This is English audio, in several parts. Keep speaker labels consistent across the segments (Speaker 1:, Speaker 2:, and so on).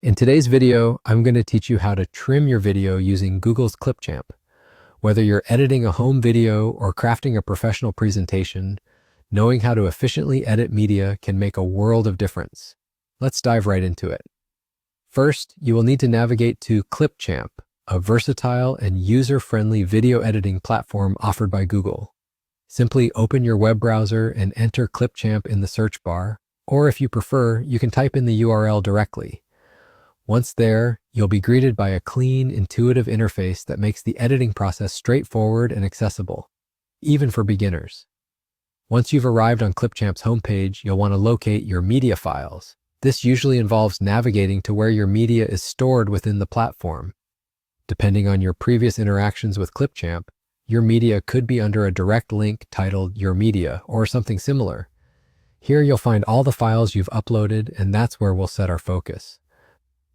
Speaker 1: In today's video, I'm going to teach you how to trim your video using Google's Clipchamp. Whether you're editing a home video or crafting a professional presentation, knowing how to efficiently edit media can make a world of difference. Let's dive right into it. First, you will need to navigate to Clipchamp, a versatile and user-friendly video editing platform offered by Google. Simply open your web browser and enter Clipchamp in the search bar, or if you prefer, you can type in the URL directly. Once there, you'll be greeted by a clean, intuitive interface that makes the editing process straightforward and accessible, even for beginners. Once you've arrived on Clipchamp's homepage, you'll want to locate your media files. This usually involves navigating to where your media is stored within the platform. Depending on your previous interactions with Clipchamp, your media could be under a direct link titled Your Media or something similar. Here you'll find all the files you've uploaded, and that's where we'll set our focus.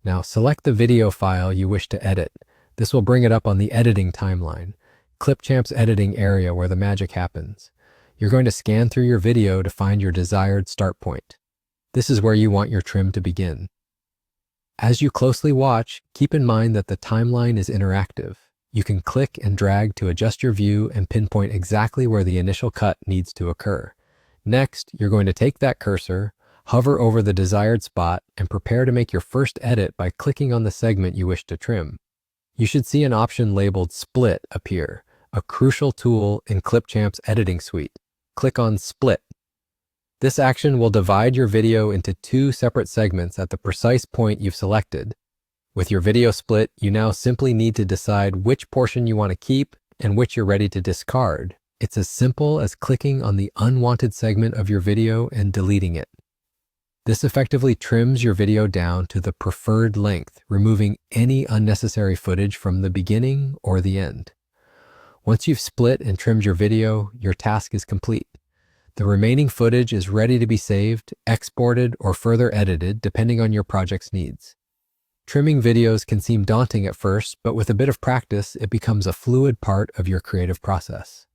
Speaker 1: Now select the video file you wish to edit. This will bring it up on the editing timeline, Clipchamp's editing area where the magic happens. You're going to scan through your video to find your desired start point. This is where you want your trim to begin. As you closely watch, keep in mind that the timeline is interactive. You can click and drag to adjust your view and pinpoint exactly where the initial cut needs to occur. Next, you're going to take that cursor, hover over the desired spot, and prepare to make your first edit by clicking on the segment you wish to trim. You should see an option labeled Split appear, a crucial tool in Clipchamp's editing suite. Click on Split. This action will divide your video into two separate segments at the precise point you've selected. With your video split, you now simply need to decide which portion you want to keep and which you're ready to discard. It's as simple as clicking on the unwanted segment of your video and deleting it. This effectively trims your video down to the preferred length, removing any unnecessary footage from the beginning or the end. Once you've split and trimmed your video, your task is complete. The remaining footage is ready to be saved, exported, or further edited depending on your project's needs. Trimming videos can seem daunting at first, but with a bit of practice, it becomes a fluid part of your creative process.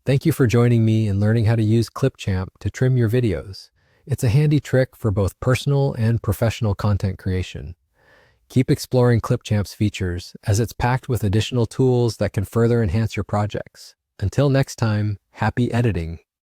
Speaker 1: Thank you for joining me in learning how to use Clipchamp to trim your videos. It's a handy trick for both personal and professional content creation. Keep exploring Clipchamp's features as it's packed with additional tools that can further enhance your projects. Until next time, happy editing.